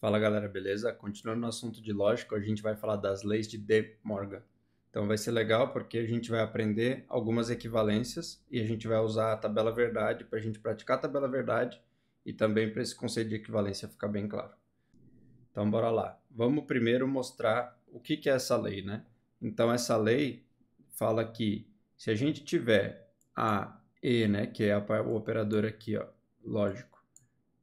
Fala galera, beleza? Continuando no assunto de lógica, a gente vai falar das leis de De Morgan. Então vai ser legal porque a gente vai aprender algumas equivalências e a gente vai usar a tabela verdade para a gente praticar a tabela verdade e também para esse conceito de equivalência ficar bem claro. Então bora lá. Vamos primeiro mostrar o que é essa lei, né? Então essa lei fala que se a gente tiver A, E, né, que é o operador aqui, ó, lógico,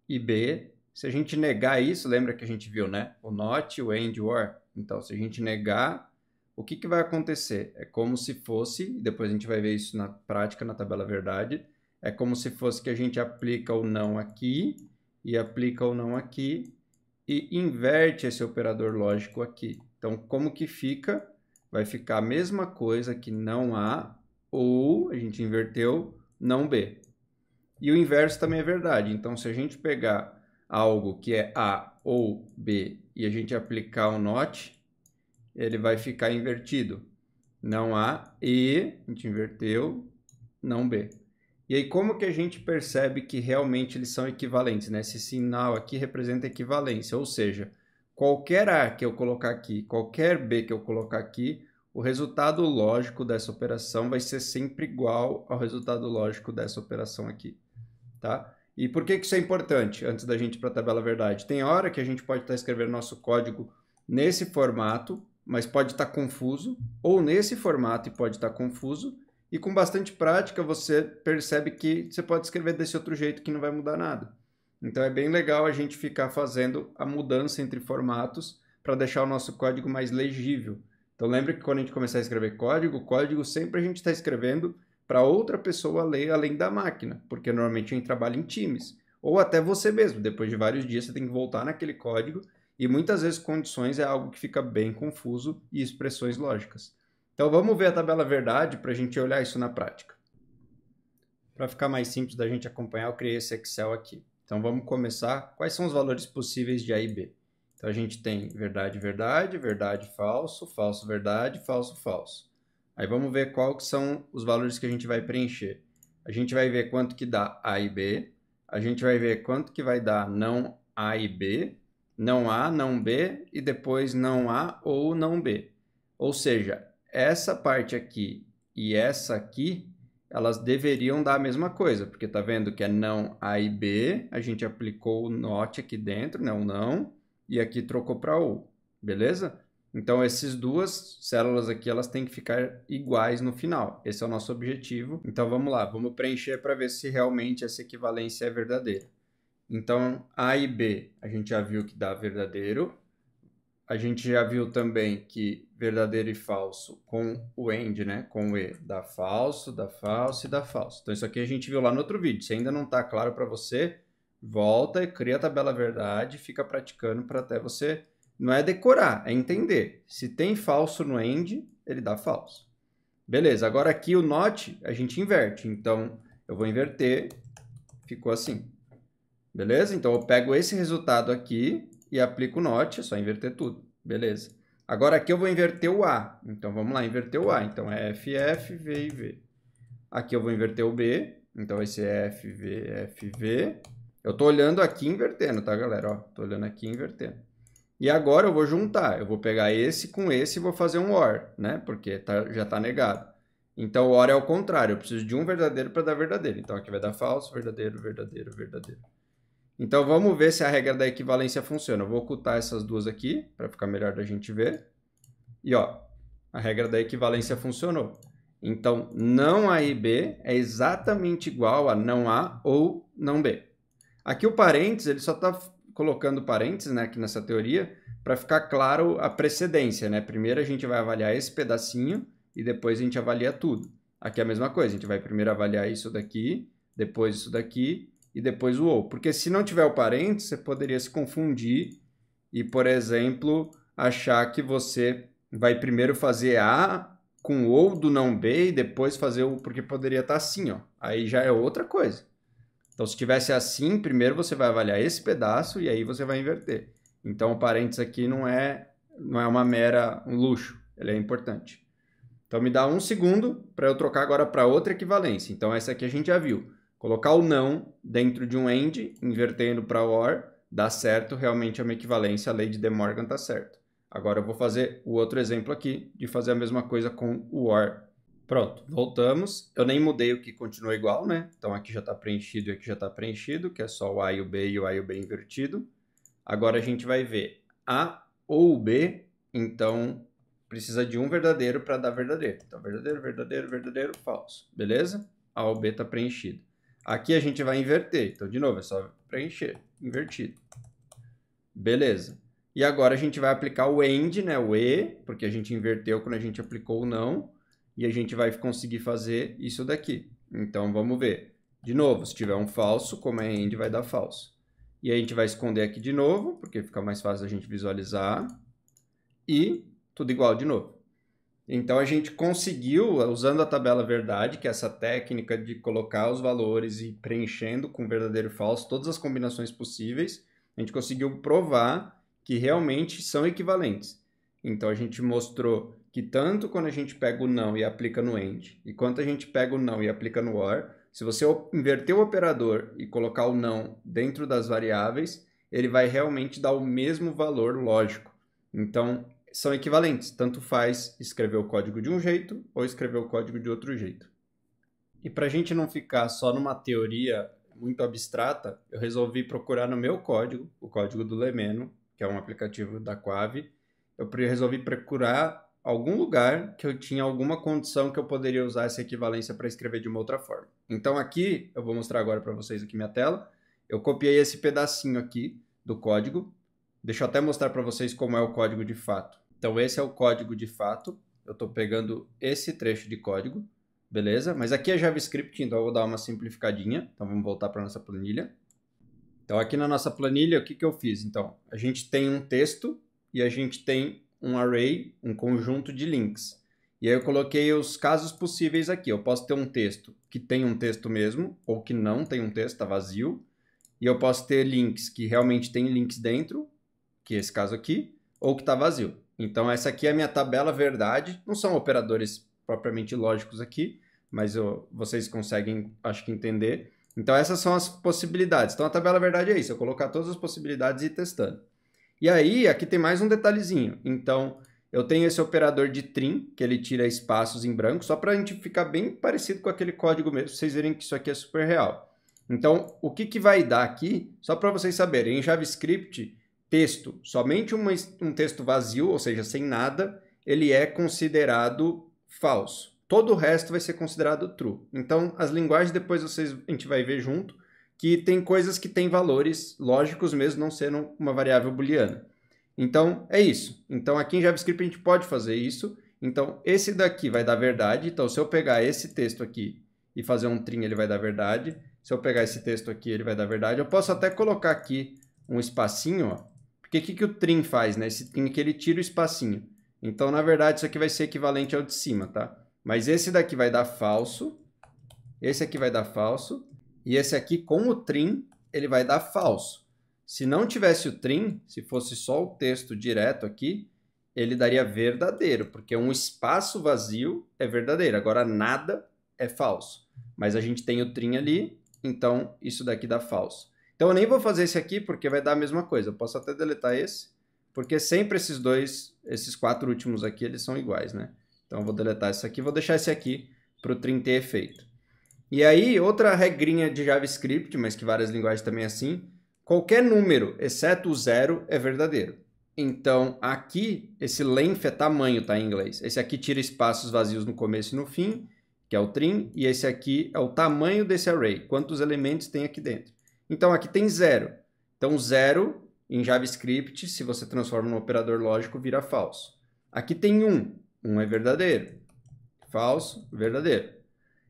e B, se a gente negar isso, lembra que a gente viu, né? O not, o and, o or. Então, se a gente negar, o que vai acontecer? É como se fosse, depois a gente vai ver isso na prática, na tabela verdade, é como se fosse que a gente aplica o não aqui e aplica o não aqui e inverte esse operador lógico aqui. Então, como que fica? Vai ficar a mesma coisa que não A ou, a gente inverteu, não B. E o inverso também é verdade. Então, se a gente pegar algo que é A ou B e a gente aplicar o not, ele vai ficar invertido. Não A e, a gente inverteu, não B. E aí, como que a gente percebe que realmente eles são equivalentes, né? Esse sinal aqui representa equivalência, ou seja, qualquer A que eu colocar aqui, qualquer B que eu colocar aqui, o resultado lógico dessa operação vai ser sempre igual ao resultado lógico dessa operação aqui. Tá? E por que isso é importante, antes da gente ir para a tabela verdade? Tem hora que a gente pode estar escrevendo nosso código nesse formato, mas pode estar confuso, ou nesse formato e pode estar confuso, e com bastante prática você percebe que você pode escrever desse outro jeito que não vai mudar nada. Então é bem legal a gente ficar fazendo a mudança entre formatos para deixar o nosso código mais legível. Então lembra que quando a gente começar a escrever código sempre a gente está escrevendo para outra pessoa ler além da máquina, porque normalmente a gente trabalha em times, ou até você mesmo, depois de vários dias você tem que voltar naquele código, e muitas vezes condições é algo que fica bem confuso e expressões lógicas. Então vamos ver a tabela verdade para a gente olhar isso na prática. Para ficar mais simples da gente acompanhar, eu criei esse Excel aqui. Então vamos começar. Quais são os valores possíveis de A e B? Então a gente tem verdade, verdade, verdade, falso, falso, verdade, falso, falso. Aí vamos ver quais são os valores que a gente vai preencher. A gente vai ver quanto que dá A e B. A gente vai ver quanto que vai dar não A e B, não A, não B e depois não A ou não B. Ou seja, essa parte aqui e essa aqui, elas deveriam dar a mesma coisa, porque tá vendo que é não A e B, a gente aplicou o not aqui dentro, né, o não, e aqui trocou para o, beleza? Então, essas duas células aqui, elas têm que ficar iguais no final. Esse é o nosso objetivo. Então, vamos lá. Vamos preencher para ver se realmente essa equivalência é verdadeira. Então, A e B, a gente já viu que dá verdadeiro. A gente já viu também que verdadeiro e falso com o AND, né? Com o E, dá falso e dá falso. Então, isso aqui a gente viu lá no outro vídeo. Se ainda não está claro para você, volta e cria a tabela verdade, fica praticando para até você... Não é decorar, é entender. Se tem falso no AND, ele dá falso. Beleza, agora aqui o not a gente inverte. Então, eu vou inverter, ficou assim. Beleza? Então, eu pego esse resultado aqui e aplico o not, é só inverter tudo. Beleza. Agora aqui eu vou inverter o A. Então, vamos lá, inverter o A. Então, é FF, V e V. Aqui eu vou inverter o B. Então, vai ser FV, FV. Eu estou olhando aqui invertendo, tá, galera? Estou olhando aqui invertendo. E agora eu vou juntar, eu vou pegar esse com esse e vou fazer um OR, né? Porque já está negado. Então, o OR é o contrário, eu preciso de um verdadeiro para dar verdadeiro. Então, aqui vai dar falso, verdadeiro, verdadeiro, verdadeiro. Então, vamos ver se a regra da equivalência funciona. Eu vou ocultar essas duas aqui, para ficar melhor da gente ver. E, ó, a regra da equivalência funcionou. Então, não A e B é exatamente igual a não A ou não B. Aqui o parênteses, ele só está colocando parênteses, né, aqui nessa teoria, para ficar claro a precedência, né? Primeiro a gente vai avaliar esse pedacinho e depois a gente avalia tudo. Aqui é a mesma coisa, a gente vai primeiro avaliar isso daqui, depois isso daqui e depois o ou. Porque se não tiver o parênteses, você poderia se confundir e, por exemplo, achar que você vai primeiro fazer A com o ou do não B e depois fazer o... Porque poderia estar assim, ó. Aí já é outra coisa. Então, se tivesse assim, primeiro você vai avaliar esse pedaço e aí você vai inverter. Então, o parênteses aqui não é uma mera luxo, ele é importante. Então, me dá um segundo para eu trocar agora para outra equivalência. Então, essa aqui a gente já viu. Colocar o não dentro de um AND, invertendo para OR, dá certo, realmente é uma equivalência, a lei de De Morgan está certo. Agora eu vou fazer o outro exemplo aqui, de fazer a mesma coisa com o OR. Pronto, voltamos. Eu nem mudei o que continua igual, né? Então aqui já está preenchido e aqui já está preenchido, que é só o A e o B invertido. Agora a gente vai ver A ou B, então precisa de um verdadeiro para dar verdadeiro. Então verdadeiro, verdadeiro, verdadeiro, falso. Beleza? A ou B está preenchido. Aqui a gente vai inverter. Então, de novo, é só preencher. Invertido. Beleza. E agora a gente vai aplicar o AND, né? O E, porque a gente inverteu quando a gente aplicou o não. E a gente vai conseguir fazer isso daqui. Então, vamos ver. De novo, se tiver um falso, como é AND, vai dar falso. E a gente vai esconder aqui de novo, porque fica mais fácil a gente visualizar. E tudo igual de novo. Então, a gente conseguiu, usando a tabela verdade, que é essa técnica de colocar os valores e preenchendo com verdadeiro e falso todas as combinações possíveis, a gente conseguiu provar que realmente são equivalentes. Então, a gente mostrou que tanto quando a gente pega o não e aplica no AND, e quanto a gente pega o não e aplica no OR, se você inverter o operador e colocar o não dentro das variáveis, ele vai realmente dar o mesmo valor lógico. Então, são equivalentes, tanto faz escrever o código de um jeito ou escrever o código de outro jeito. E para a gente não ficar só numa teoria muito abstrata, eu resolvi procurar no meu código, o código do Lemeno, que é um aplicativo da Quave, eu resolvi procurar algum lugar que eu tinha alguma condição que eu poderia usar essa equivalência para escrever de uma outra forma. Então aqui, eu vou mostrar agora para vocês aqui minha tela, eu copiei esse pedacinho aqui do código, deixa eu até mostrar para vocês como é o código de fato. Então esse é o código de fato, eu estou pegando esse trecho de código, beleza? Mas aqui é JavaScript, então eu vou dar uma simplificadinha, então vamos voltar para a nossa planilha. Então aqui na nossa planilha, o que eu fiz? Então, a gente tem um texto e a gente tem um array, um conjunto de links. E aí eu coloquei os casos possíveis aqui. Eu posso ter um texto que tem um texto mesmo, ou que não tem um texto, está vazio. E eu posso ter links que realmente tem links dentro, que é esse caso aqui, ou que está vazio. Então essa aqui é a minha tabela verdade. Não são operadores propriamente lógicos aqui, mas vocês conseguem, acho que, entender. Então essas são as possibilidades. Então a tabela verdade é isso, eu colocar todas as possibilidades e ir testando. E aí, aqui tem mais um detalhezinho. Então, eu tenho esse operador de trim, que ele tira espaços em branco, só para a gente ficar bem parecido com aquele código mesmo, pra vocês verem que isso aqui é super real. Então, o que vai dar aqui, só para vocês saberem, em JavaScript, texto, somente um texto vazio, ou seja, sem nada, ele é considerado falso. Todo o resto vai ser considerado true. Então, as linguagens depois a gente vai ver junto, que tem coisas que têm valores lógicos mesmo, não sendo uma variável booleana. Então, é isso. Então, aqui em JavaScript a gente pode fazer isso. Então, esse daqui vai dar verdade. Então, se eu pegar esse texto aqui e fazer um trim, ele vai dar verdade. Se eu pegar esse texto aqui, ele vai dar verdade. Eu posso até colocar aqui um espacinho, ó. Porque o que o trim faz, né? Esse trim aqui, ele tira o espacinho. Então, na verdade, isso aqui vai ser equivalente ao de cima, tá? Mas esse daqui vai dar falso. Esse aqui vai dar falso. E esse aqui, com o trim, ele vai dar falso. Se não tivesse o trim, se fosse só o texto direto aqui, ele daria verdadeiro, porque um espaço vazio é verdadeiro. Agora, nada é falso. Mas a gente tem o trim ali, então isso daqui dá falso. Então, eu nem vou fazer esse aqui, porque vai dar a mesma coisa. Eu posso até deletar esse, porque sempre esses 4 últimos aqui, eles são iguais, né? Então, eu vou deletar esse aqui, vou deixar esse aqui para o trim ter efeito. E aí, outra regrinha de JavaScript, mas que várias linguagens também é assim, qualquer número, exceto o 0, é verdadeiro. Então, aqui, esse length é tamanho, tá, em inglês. Esse aqui tira espaços vazios no começo e no fim, que é o trim, e esse aqui é o tamanho desse array, quantos elementos tem aqui dentro. Então, aqui tem 0. Então, 0, em JavaScript, se você transforma num operador lógico, vira falso. Aqui tem 1. 1 é verdadeiro. Falso, verdadeiro.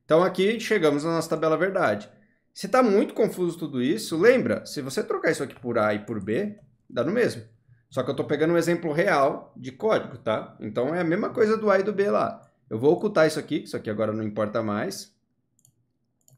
Então, aqui chegamos na nossa tabela verdade. Se está muito confuso tudo isso, lembra, se você trocar isso aqui por A e por B, dá no mesmo. Só que eu estou pegando um exemplo real de código, tá? Então, é a mesma coisa do A e do B lá. Eu vou ocultar isso aqui agora não importa mais.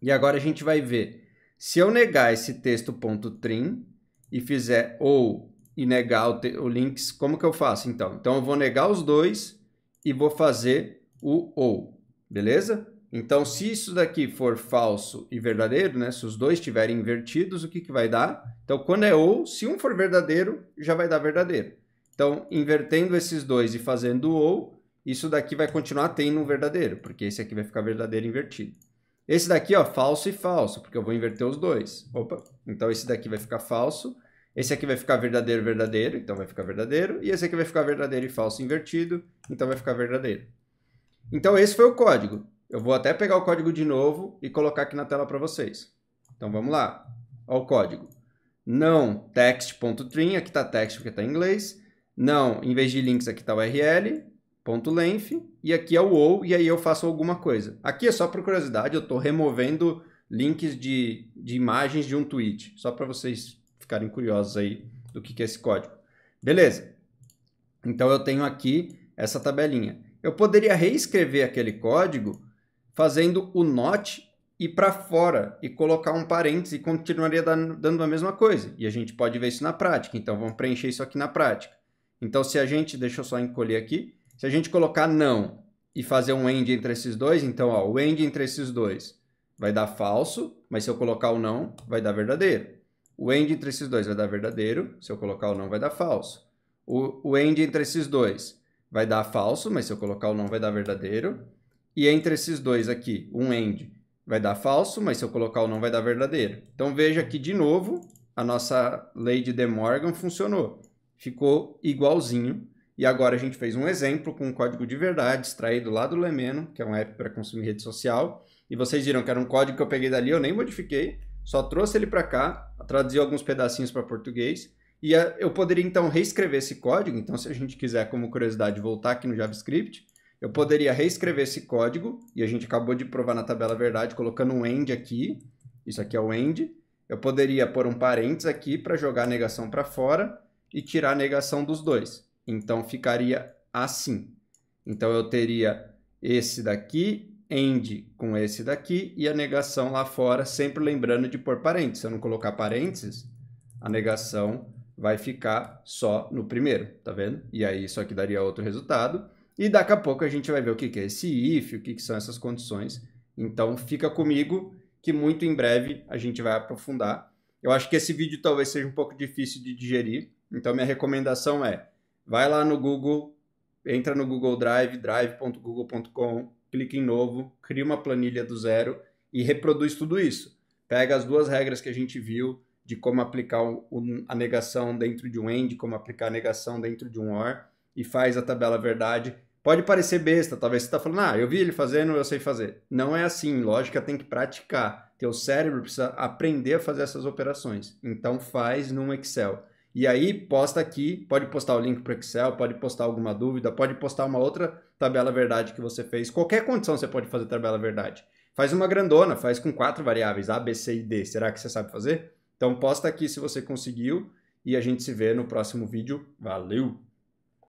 E agora a gente vai ver. Se eu negar esse texto.trim e fizer ou e negar o links, como que eu faço então? Então, eu vou negar os dois e vou fazer o ou, beleza? Então, se isso daqui for falso e verdadeiro, né? Se os dois estiverem invertidos, o que que vai dar? Então, quando é ou, se um for verdadeiro, já vai dar verdadeiro. Então, invertendo esses dois e fazendo ou, isso daqui vai continuar tendo um verdadeiro, porque esse aqui vai ficar verdadeiro invertido. Esse daqui, ó, falso e falso, porque eu vou inverter os dois. Opa! Então, esse daqui vai ficar falso. Esse aqui vai ficar verdadeiro, verdadeiro, então vai ficar verdadeiro. E esse aqui vai ficar verdadeiro e falso invertido, então vai ficar verdadeiro. Então, esse foi o código. Eu vou até pegar o código de novo e colocar aqui na tela para vocês. Então, vamos lá. Olha o código. Não text.trim, aqui está text porque está em inglês. Não, em vez de links, aqui está URL. .length, e aqui é o ou, e aí eu faço alguma coisa. Aqui é só por curiosidade, eu estou removendo links de imagens de um tweet, só para vocês ficarem curiosos aí do que é esse código. Beleza. Então eu tenho aqui essa tabelinha. Eu poderia reescrever aquele código fazendo o not ir para fora e colocar um parênteses e continuaria dando a mesma coisa. E a gente pode ver isso na prática. Então vamos preencher isso aqui na prática. Então se a gente, deixa eu só encolher aqui, se a gente colocar não e fazer um end entre esses dois, então ó, o end entre esses dois vai dar falso, mas se eu colocar o não, vai dar verdadeiro. O end entre esses dois vai dar verdadeiro, se eu colocar o não, vai dar falso. O end entre esses dois vai dar falso, mas se eu colocar o não, vai dar verdadeiro. E entre esses dois aqui, um end vai dar falso, mas se eu colocar o não, vai dar verdadeiro. Então veja que, de novo, a nossa lei de De Morgan funcionou. Ficou igualzinho. E agora a gente fez um exemplo com um código de verdade extraído lá do Lemeno, que é um app para consumir rede social. E vocês viram que era um código que eu peguei dali, eu nem modifiquei, só trouxe ele para cá, traduzi alguns pedacinhos para português. E eu poderia então reescrever esse código. Então, se a gente quiser, como curiosidade, voltar aqui no JavaScript, eu poderia reescrever esse código, e a gente acabou de provar na tabela verdade, colocando um end aqui. Isso aqui é o end. Eu poderia pôr um parênteses aqui para jogar a negação para fora e tirar a negação dos dois. Então, ficaria assim. Então, eu teria esse daqui, end com esse daqui, e a negação lá fora, sempre lembrando de pôr parênteses. Se eu não colocar parênteses, a negação vai ficar só no primeiro, tá vendo? E aí, isso aqui daria outro resultado. E daqui a pouco a gente vai ver o que é esse if, o que são essas condições. Então, fica comigo que muito em breve a gente vai aprofundar. Eu acho que esse vídeo talvez seja um pouco difícil de digerir. Então, minha recomendação é: vai lá no Google, entra no Google Drive, drive.google.com, clica em novo, cria uma planilha do zero e reproduz tudo isso. Pega as duas regras que a gente viu de como aplicar a negação dentro de um end, como aplicar a negação dentro de um or, e faz a tabela verdade. Pode parecer besta, talvez você está falando, eu vi ele fazendo, eu sei fazer. Não é assim, lógica tem que praticar. Teu cérebro precisa aprender a fazer essas operações. Então faz num Excel. E aí, posta aqui, pode postar o link para o Excel, pode postar alguma dúvida, pode postar uma outra tabela verdade que você fez. Qualquer condição você pode fazer tabela verdade. Faz uma grandona, faz com 4 variáveis, A, B, C e D. Será que você sabe fazer? Então, posta aqui se você conseguiu e a gente se vê no próximo vídeo. Valeu!